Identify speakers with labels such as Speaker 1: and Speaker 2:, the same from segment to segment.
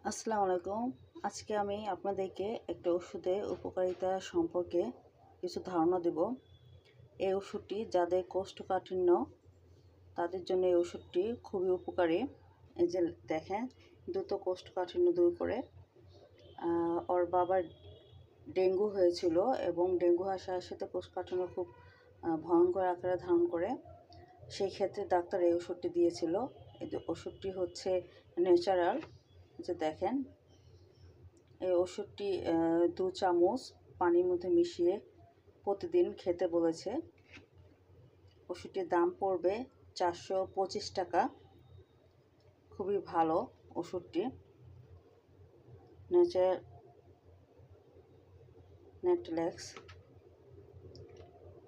Speaker 1: আসসালামু আলাইকুম। আজকে আমি আপনাদেরকে একটা ওষুধের উপকারিতা সম্পর্কে কিছু ধারণা দেব। এই ওষুধটি যাদের কোষ্ঠকাঠিন্য তাদের জন্য এই ওষুধটি খুবই উপকারী। এই যে দেখেন, দ্রুত কোষ্ঠকাঠিন্য দূর করে। ওর বাবার ডেঙ্গু হয়েছিল এবং ডেঙ্গু হওয়ার সাথে সাথে কোষ্ঠকাঠিন্য খুব ভয়ঙ্কর আকারে ধারণ করে। সেই ক্ষেত্রে ডাক্তার এই ওষুধটি দিয়েছিল। এই ওষুধটি হচ্ছে ন্যাচারাল। যে দেখেন, এই ওষুধটি 2 চামচ পানির মধ্যে মিশিয়ে প্রতিদিন খেতে বলেছে। ওষুধটির দাম পড়বে 425 টাকা। খুবই ভালো ওষুধটি। নেটলেক্স।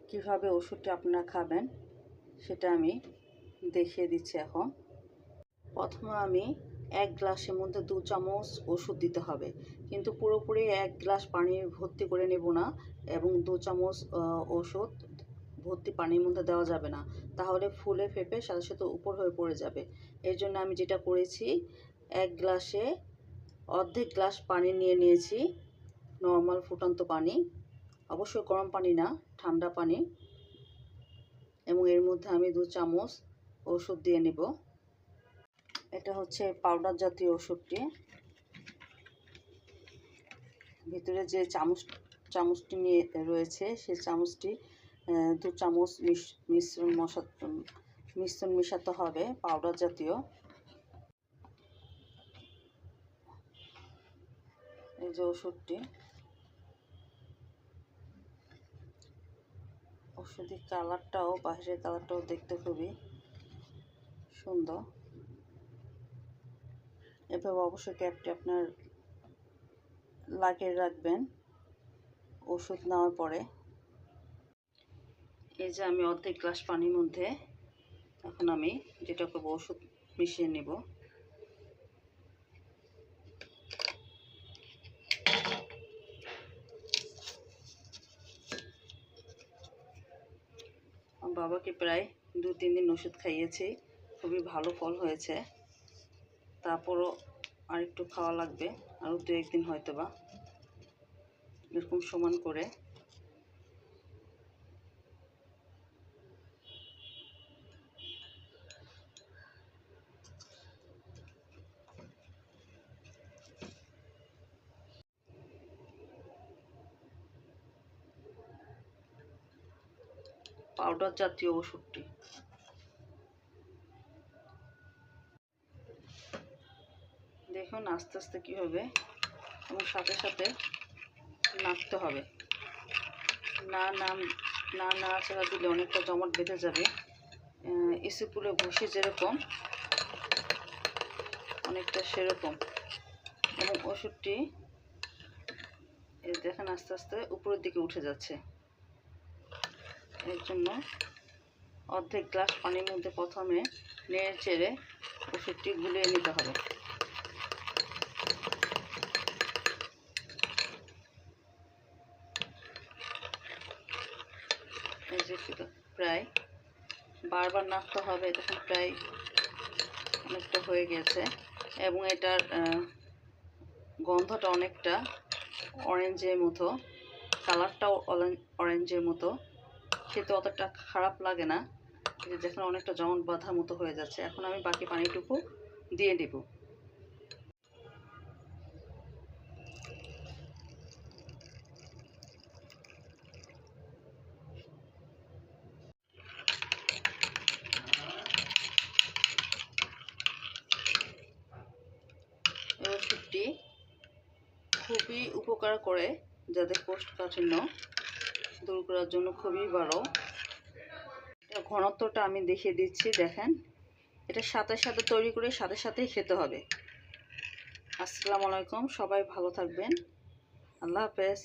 Speaker 1: কীভাবে ওষুধটি আপনারা খাবেন সেটা আমি দেখিয়ে দিচ্ছি এখন। প্রথমে আমি 1 গ্লাসের মধ্যে 2 চামচ ওষুধ দিতে হবে, কিন্তু পুরোপুরি 1 গ্লাস পানি ভর্তি করে নেব না এবং 2 চামচ ওষুধ ভর্তি পানির মধ্যে দেওয়া যাবে না, তাহলে ফুলে ফেপে সাথে সাথে উপর হয়ে পড়ে যাবে। এর জন্য আমি যেটা করেছি, 1 গ্লাসে অর্ধেক গ্লাস পানি নিয়ে নিয়েছি, নর্মাল ফুটন্ত পানি, অবশ্যই গরম পানি না, ঠান্ডা পানি, এবং এর মধ্যে আমি 2 চামচ ওষুধ দিয়ে নেব। এটা হচ্ছে পাউডার জাতীয় ওষুধটি। ভিতরে যে চামচটি নিয়ে রয়েছে সেই চামচটি 2 চামচ মিশ্রণ মেশাতে হবে, পাউডার জাতীয়। এই যে ওষুধের কালারটাও, বাহিরের কালারটাও দেখতে খুবই সুন্দর। এভাবে অবশ্যই ক্যাপটি আপনার লাগিয়ে রাখবেন ওষুধ নেওয়ার পরে। এই যে আমি অর্ধেক গ্লাস পানির মধ্যে এখন আমি যেটা করবো, ওষুধ মিশিয়ে নেব। বাবাকে প্রায় 2-3 দিন ওষুধ খাইয়েছি, খুবই ভালো ফল হয়েছে। তারপরও আরেকটু খাওয়া লাগবে, আরও 2-1 দিন হয়তো বা। এরকম সমান করে পাউডার জাতীয় ওষুধটি। দেখুন আস্তে আস্তে কী হবে, এবং সাথে সাথে নাড়তে হবে। নাড়াচাড়া দিলে অনেকটা জমাট বেঁধে যাবে। ইসিপুলে ভুসি যেরকম, অনেকটা সেরকম। এবং ওষুধটি দেখেন আস্তে আস্তে উপরের দিকে উঠে যাচ্ছে। এর জন্য অর্ধেক গ্লাস পানির মধ্যে প্রথমে নেড়ে চেড়ে ওষুধটি গুলিয়ে নিতে হবে। এই যে প্রায় বারবার নাড়তে হবে, তখন প্রায় অনেকটা হয়ে গেছে, এবং এটার গন্ধটা অনেকটা অরেঞ্জের মতো, কালারটাও অরেঞ্জের মতো, খেতে অতটা খারাপ লাগে না। দেখুন অনেকটা জমাট বাঁধার মতো হয়ে যাচ্ছে। এখন আমি বাকি পানিটুকু দিয়ে দেব। এই ওষুধটি খুবই উপকার করে, যাদের কোষ্ঠকাঠিন্য দূর করার জন্য খুবই ভালো। এটা ঘনত্বটা আমি দেখিয়ে দিচ্ছি, দেখেন। এটা সাথে সাথে তৈরি করে সাথে সাথেই খেতে হবে। আসসালামু আলাইকুম, সবাই ভালো থাকবেন। আল্লাহ হাফেজ।